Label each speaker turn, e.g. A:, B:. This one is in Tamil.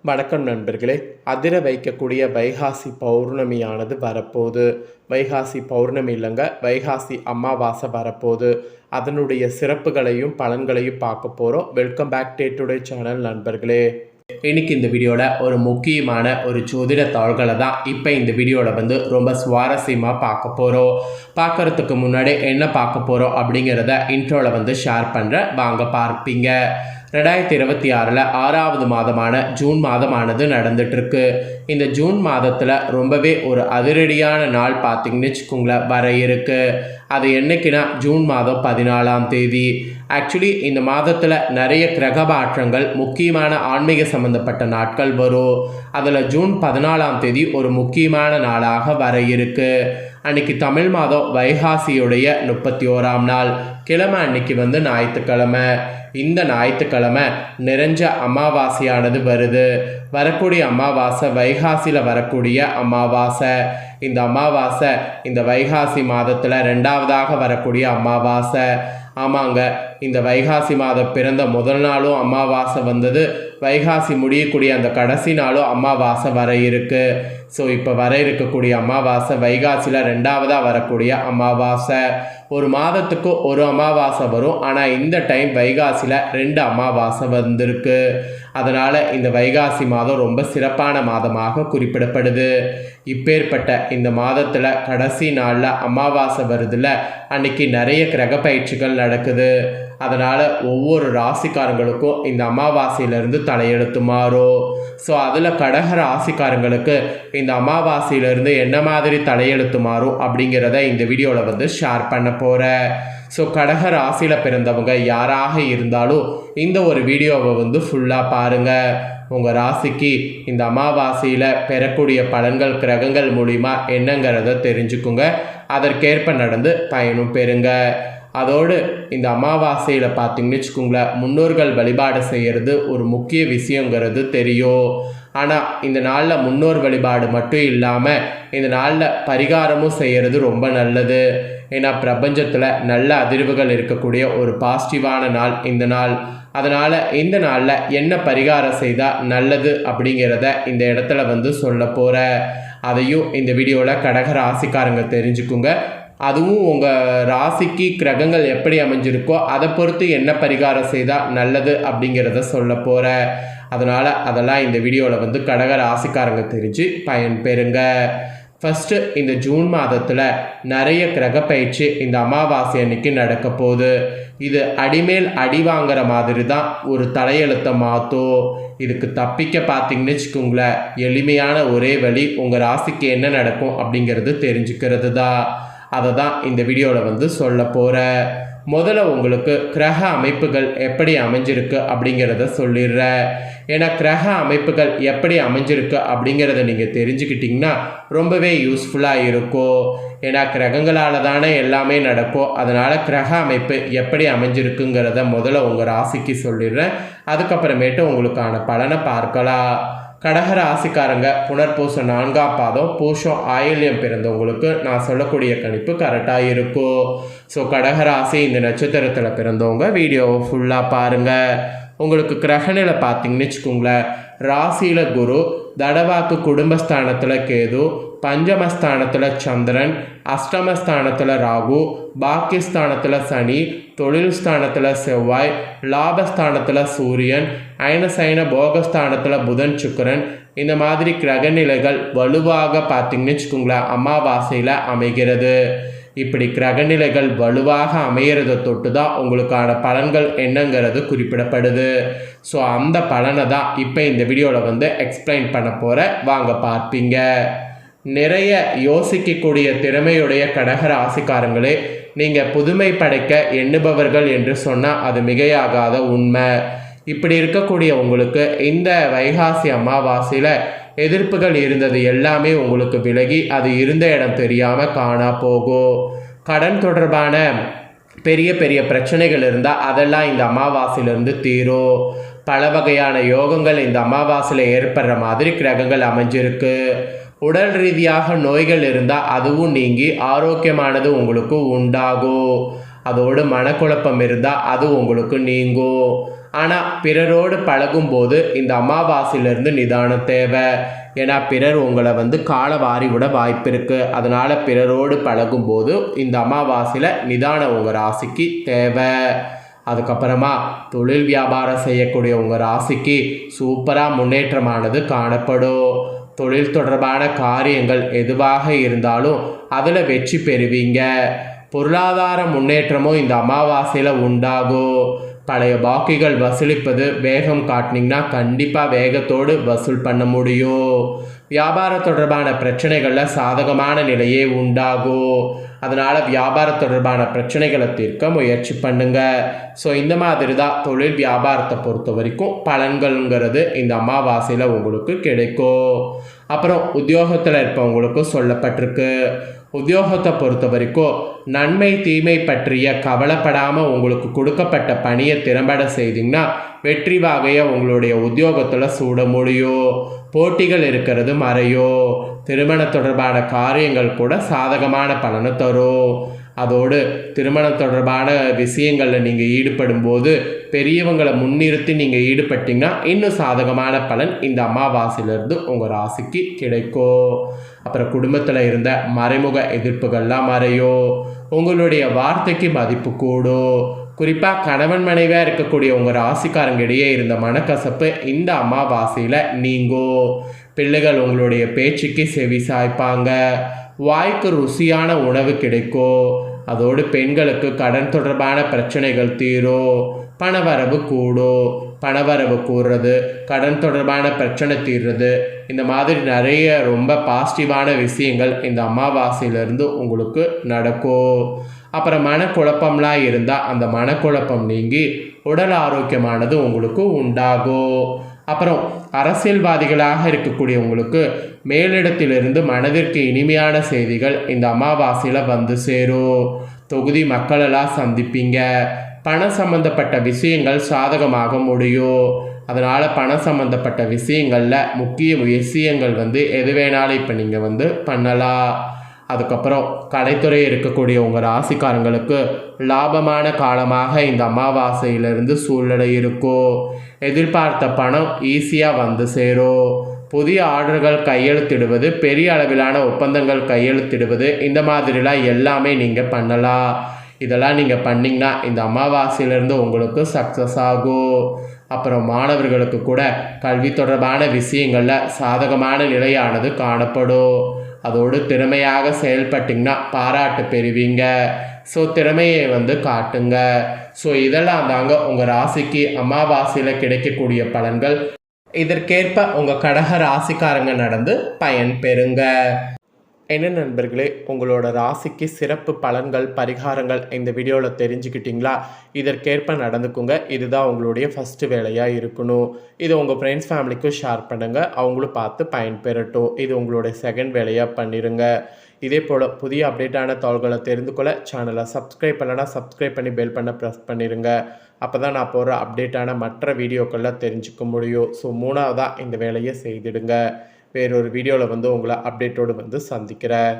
A: வணக்கம் நண்பர்களே. அதிர வைக்கக்கூடிய வைகாசி பௌர்ணமியானது வரப்போகுது. வைகாசி பௌர்ணமி இல்லைங்க, வைகாசி அமாவாசை வரப்போகுது. அதனுடைய சிறப்புகளையும் பலன்களையும் பார்க்க போகிறோம். வெல்கம் பேக் டுடே சேனல் நண்பர்களே. இன்னைக்கு இந்த வீடியோவில் ஒரு முக்கியமான ஒரு ஜோதிட தாள்களை தான் இப்போ இந்த வீடியோவில் ரொம்ப சுவாரஸ்யமாக பார்க்க போகிறோம். பார்க்குறதுக்கு முன்னாடி என்ன பார்க்க போகிறோம் அப்படிங்கிறத இன்ட்ரோவில் ஷேர் பண்ணுறேன், வாங்க பார்ப்பீங்க. 2026 6வது மாதமான ஜூன் மாதமானது நடந்துட்டுருக்கு. இந்த ஜூன் மாதத்தில் ரொம்பவே ஒரு அதிரடியான நாள் பார்த்திங்கன்னு வச்சுக்கோங்களேன் வர இருக்குது. அது என்னைக்குன்னா ஜூன் மாதம் 14ஆம் தேதி. ஆக்சுவலி இந்த மாதத்தில் நிறைய கிரக மாற்றங்கள், முக்கியமான ஆன்மீக சம்பந்தப்பட்ட நாட்கள் வரும். அதில் ஜூன் 14ஆம் தேதி ஒரு முக்கியமான நாளாக வர இருக்குது. அன்னைக்கு தமிழ் மாதம் வைகாசியுடைய 31ஆம் நாள், கிழமை அன்னைக்கு ஞாயிற்றுக்கிழமை. இந்த ஞாயிற்றுக்கிழமை நிறைஞ்ச அமாவாசையானது வருது. வரக்கூடிய அமாவாசை வைகாசியில் வரக்கூடிய அமாவாசை. இந்த அமாவாசை இந்த வைகாசி மாதத்தில் 2வதாக வரக்கூடிய அமாவாசை. ஆமாங்க, இந்த வைகாசி மாதம் பிறந்த முதல் நாளும் அமாவாசை வந்தது, வைகாசி முடியக்கூடிய அந்த கடைசி நாளும் அமாவாசை வர இருக்குது. ஸோ இப்போ வர இருக்கக்கூடிய அமாவாசை வைகாசியில் 2வதாக வரக்கூடிய அமாவாசை. ஒரு மாதத்துக்கு ஒரு அமாவாசை வரும், ஆனால் இந்த டைம் வைகாசியில் 2 அமாவாசை வந்திருக்கு. அதனால் இந்த வைகாசி மாதம் ரொம்ப சிறப்பான மாதமாக குறிப்பிடப்படுது. இப்பேற்பட்ட இந்த மாதத்தில் கடைசி நாளில் அமாவாசை வருதுல, அன்னைக்கு நிறைய கிரக பயிற்சிகள் நடக்குது. அதனால் ஒவ்வொரு ராசிக்காரங்களுக்கும் இந்த அமாவாசையிலேருந்து தலையெழுத்து மாறும். ஸோ அதில் கடக ராசிக்காரங்களுக்கு இந்த அமாவாசையிலேருந்து என்ன மாதிரி தலையெழுத்து மாறும் அப்படிங்கிறத இந்த வீடியோவில் ஷேர் பண்ண போகிறேன். ஸோ கடக ராசியில் பிறந்தவங்க யாராக இருந்தாலும் இந்த ஒரு வீடியோவை ஃபுல்லாக பாருங்கள். உங்கள் ராசிக்கு இந்த அமாவாசையில் பெறக்கூடிய பலன்கள் கிரகங்கள் மூலிமா என்னங்கிறத தெரிஞ்சுக்குங்க. அதற்கேற்ப நடந்து பயனும் பெறுங்க. அதோடு இந்த அமாவாசையில் பார்த்திங்கன்னு வச்சுக்கோங்களேன், முன்னோர்கள் வழிபாடு செய்கிறது ஒரு முக்கிய விஷயங்கிறது தெரியும். ஆனால் இந்த நாளில் முன்னோர் வழிபாடு மட்டும் இல்லாமல் இந்த நாளில் பரிகாரமும் செய்கிறது ரொம்ப நல்லது. ஏன்னா பிரபஞ்சத்தில் நல்ல அதிர்வுகள் இருக்கக்கூடிய ஒரு பாசிட்டிவான நாள் இந்த நாள். அதனால் இந்த நாளில் என்ன பரிகாரம் செய்தால் நல்லது அப்படிங்கிறத இந்த இடத்துல சொல்ல போகிறேன். அதையும் இந்த வீடியோவில் கடக ராசிக்காரங்க தெரிஞ்சுக்குங்க. அதுவும் உங்கள் ராசிக்கு கிரகங்கள் எப்படி அமைஞ்சிருக்கோ அதை பொறுத்து என்ன பரிகாரம் செய்தால் நல்லது அப்படிங்கிறத சொல்ல போகிறேன். அதனால் அதெல்லாம் இந்த வீடியோவில் கடக ராசிக்காரங்க தெரிஞ்சு பயன் பெறுங்க. ஃபஸ்ட்டு இந்த ஜூன் மாதத்தில் நிறைய கிரக பயிற்சி இந்த அமாவாசை அன்னைக்கு நடக்க போகுது. இது அடிமேல் அடி வாங்குற மாதிரி தான் ஒரு தலையெழுத்தை மாற்றும். இதுக்கு தப்பிக்க பார்த்திங்கன்னு வச்சுக்கோங்களேன், எளிமையான ஒரே வழி உங்கள் ராசிக்கு என்ன நடக்கும் அப்படிங்கிறது தெரிஞ்சுக்கிறது தான். அதை தான் இந்த வீடியோவில் சொல்ல போகிறேன். முதல்ல உங்களுக்கு கிரக அமைப்புகள் எப்படி அமைஞ்சிருக்கு அப்படிங்கிறத சொல்லிடுறேன். ஏன்னா கிரக அமைப்புகள் எப்படி அமைஞ்சிருக்கு அப்படிங்கிறத நீங்கள் தெரிஞ்சுக்கிட்டிங்கன்னா ரொம்பவே யூஸ்ஃபுல்லாக இருக்கும். ஏன்னா கிரகங்களால் தானே எல்லாமே நடக்கும். அதனால் கிரக அமைப்பு எப்படி அமைஞ்சிருக்குங்கிறத முதல்ல உங்கள் ராசிக்கு சொல்லிடுறேன். அதுக்கப்புறமேட்டு உங்களுக்கான பலனை பார்க்கலாம். கடக ராசிக்காரங்க புனர்பூசம் 4ஆம் பாதம் பூஷம் ஆயில்யம் பிறந்தவங்களுக்கு நான் சொல்லக்கூடிய கணிப்பு கரெக்டாக இருக்கும். ஸோ கடகராசி இந்த நட்சத்திரத்தில் பிறந்தவங்க வீடியோவை ஃபுல்லாக பாருங்கள். உங்களுக்கு கிரகநிலை பார்த்திங்கன்னு வச்சுக்கோங்களேன், ராசியில் குரு, தடவாக்கு குடும்பஸ்தானத்தில் கேது, பஞ்சமஸ்தானத்தில் சந்திரன், அஷ்டமஸ்தானத்தில் ராகு, பாக்கியஸ்தானத்தில் சனி, தொழில் ஸ்தானத்தில் செவ்வாய், லாபஸ்தானத்தில் சூரியன், அயனசயன போகஸ்தானத்தில் புதன் சுக்கிரன். இந்த மாதிரி கிரகநிலைகள் வலுவாக பார்த்திங்கன்னு வச்சுக்கோங்களேன் அமாவாசையில் அமைகிறது. இப்படி கிரகநிலைகள் வலுவாக அமையிறதை தொட்டு தான் உங்களுக்கான பலன்கள் என்னங்கிறது குறிப்பிடப்படுது. ஸோ அந்த பலனை தான் இப்போ இந்த வீடியோவில் எக்ஸ்பிளைன் பண்ண போகிறேன், வாங்க பார்ப்பீங்க. நிறைய யோசிக்கக்கூடிய திறமையுடைய கடக ராசிக்காரங்களே, நீங்கள் புதுமை படைக்க எண்ணுபவர்கள் என்று சொன்னால் அது மிகையாகாத உண்மை. இப்படி இருக்கக்கூடிய உங்களுக்கு இந்த வைகாசி அமாவாசையில் எதிர்ப்புகள் இருந்தது எல்லாமே உங்களுக்கு விலகி அது இருந்த இடம் தெரியாமல் காணா போகும். கடன் தொடர்பான பெரிய பெரிய பிரச்சனைகள் இருந்தால் அதெல்லாம் இந்த அமாவாசையிலேருந்து தீரும். பல வகையான யோகங்கள் இந்த அமாவாசையில் ஏற்படுற மாதிரி கிரகங்கள் அமைஞ்சிருக்கு. உடல் ரீதியாக நோய்கள் இருந்தால் அதுவும் நீங்கி ஆரோக்கியமானது உங்களுக்கு உண்டாகும். அதோடு மனக்குழப்பம் இருந்தால் அது உங்களுக்கு நீங்கும். ஆனால் பிறரோடு பழகும்போது இந்த அமாவாசையிலேருந்து நிதானம் தேவை. ஏன்னா பிறர் உங்களை காலை வாரி விட வாய்ப்பு இருக்குது. அதனால் பிறரோடு பழகும்போது இந்த அமாவாசையில் நிதானம் உங்கள் ராசிக்கு தேவை. அதுக்கப்புறமா தொழில் வியாபாரம் செய்யக்கூடிய உங்கள் ராசிக்கு சூப்பராக முன்னேற்றமானது காணப்படும். தொழில் தொடர்பான காரியங்கள் எதுவாக இருந்தாலும் அதில் வெற்றி பெறுவீங்க. பொருளாதார முன்னேற்றமும் இந்த அமாவாசையில் உண்டாகும். பழைய பாக்கிகள் வசூலிப்பது வேகம் காட்டினீங்கன்னா கண்டிப்பாக வேகத்தோடு வசூல் பண்ண முடியும். வியாபார தொடர்பான பிரச்சனைகளில் சாதகமான நிலையே உண்டாகும். அதனால் வியாபார தொடர்பான பிரச்சனைகளை தீர்க்க முயற்சி பண்ணுங்க. ஸோ இந்த மாதிரி தான் தொழில் வியாபாரத்தை பொறுத்த வரைக்கும் பலன்கள்ங்கிறது இந்த அமாவாசையில் உங்களுக்கு கிடைக்கும். அப்புறம் உத்தியோகத்தில் இருப்பவங்களுக்கு சொல்லப்பட்டிருக்கு. உத்தியோகத்தை பொறுத்த வரைக்கும் நன்மை தீமை பற்றிய கவலைப்படாமல் உங்களுக்கு கொடுக்கப்பட்ட பணியை திறம்பட செய்தீங்கன்னா வெற்றி வாகையை உங்களுடைய உத்தியோகத்தில் சூட முடியும். போட்டிகள் இருக்கிறது மறையும். திருமண தொடர்பான காரியங்கள் கூட சாதகமான பலனை தரும். அதோடு திருமணம் தொடர்பான விஷயங்களில் நீங்கள் ஈடுபடும் போது பெரியவங்களை முன்னிறுத்தி நீங்கள் ஈடுபட்டிங்கன்னா இன்னும் சாதகமான பலன் இந்த அமாவாசையிலிருந்து உங்கள் ராசிக்கு கிடைக்கும். அப்புறம் குடும்பத்தில் இருந்த மறைமுக எதிர்ப்புகள்லாம் மறையும். உங்களுடைய வார்த்தைக்கு மதிப்பு கூடும். குறிப்பாக கணவன் மனைவியாக இருக்கக்கூடிய உங்கள் ராசிக்காரங்க இடையே இருந்த மனக்கசப்பு இந்த அமாவாசையில் நீங்கும். பிள்ளைகள் உங்களுடைய பேச்சுக்கு செவி சாய்ப்பாங்க. வாய்க்கு ருசியான உணவு கிடைக்கும். அதோடு பெண்களுக்கு கடன் தொடர்பான பிரச்சனைகள் தீரும். பணவரவு கூடும். பணவரவு கூடுறது, கடன் தொடர்பான பிரச்சனை தீர்றது, இந்த மாதிரி நிறைய ரொம்ப பாசிட்டிவான விஷயங்கள் இந்த அமாவாசையிலேருந்து உங்களுக்கு நடக்கும். அப்புறம் மனக்குழப்பம்லாம் இருந்தால் அந்த மனக்குழப்பம் நீங்கி உடல் ஆரோக்கியமானது உங்களுக்கு உண்டாகும். அப்புறம் அரசியல்வாதிகளாக இருக்கக்கூடிய உங்களுக்கு மேலிடத்திலிருந்து மனதிற்கு இனிமையான செய்திகள் இந்த அமாவாசையில் வந்து சேரும். தொகுதி மக்களெல்லாம் சந்திப்பீங்க. பணம் சம்பந்தப்பட்ட விஷயங்கள் சாதகமாக முடியும். அதனால் பணம் சம்பந்தப்பட்ட விஷயங்களில் முக்கிய விஷயங்கள் எது வேணாலும் இப்போ நீங்கள் பண்ணலாம். அதுக்கப்புறம் கலைத்துறை இருக்கக்கூடிய உங்கள் ராசிக்காரங்களுக்கு லாபமான காலமாக இந்த அமாவாசையிலிருந்து சூழ்நிலை இருக்கும். எதிர்பார்த்த பணம் ஈஸியாக வந்து சேரும். புதிய ஆர்டர்கள் கையெழுத்திடுவது, பெரிய அளவிலான ஒப்பந்தங்கள் கையெழுத்திடுவது, இந்த மாதிரிலாம் எல்லாமே நீங்கள் பண்ணலாம். இதெல்லாம் நீங்கள் பண்ணிங்கன்னா இந்த அமாவாசையிலேருந்து உங்களுக்கு சக்ஸஸ் ஆகும். அப்புறம் மாணவர்களுக்கு கூட கல்வி தொடர்பான விஷயங்களில் சாதகமான நிலையானது காணப்படும். அதோடு திறமையாக செயல்பட்டிங்கன்னா பாராட்டு பெறுவீங்க. ஸோ திறமையை காட்டுங்க. ஸோ இதெல்லாம் தாங்க உங்கள் ராசிக்கு அமாவாசையில் கிடைக்கக்கூடிய பலன்கள். இதற்கேற்ப உங்கள் கடக ராசிக்காரங்க நடந்து பயன் பெறுங்க. என்ன நண்பர்களே, உங்களோட ராசிக்கு சிறப்பு பலன்கள் பரிகாரங்கள் இந்த வீடியோவில் தெரிஞ்சுக்கிட்டிங்களா? இதற்கேற்ப நடந்துக்குங்க. இதுதான் உங்களுடைய ஃபஸ்ட்டு வேலையாக இருக்கணும். இது உங்கள் ஃப்ரெண்ட்ஸ் ஃபேமிலிக்கும் ஷேர் பண்ணுங்கள். அவங்களும் பார்த்து பயன்பெறட்டும். இது உங்களுடைய செகண்ட் வேலையாக பண்ணிடுங்க. இதே போல் புதிய அப்டேட்டான தகவல்களை தெரிந்து கொள்ள சேனலை சப்ஸ்கிரைப் பண்ணலாம். சப்ஸ்கிரைப் பண்ணி பெல் பண்ண ப்ரெஸ் பண்ணிடுங்க. அப்போ தான் நான் போகிற அப்டேட்டான மற்ற வீடியோக்களில் தெரிஞ்சுக்க முடியும். ஸோ மூணாவதாக இந்த வேலையை செய்திடுங்க. வேறொரு வீடியோவில் உங்களை அப்டேட்டோடு சந்திக்கிறேன்.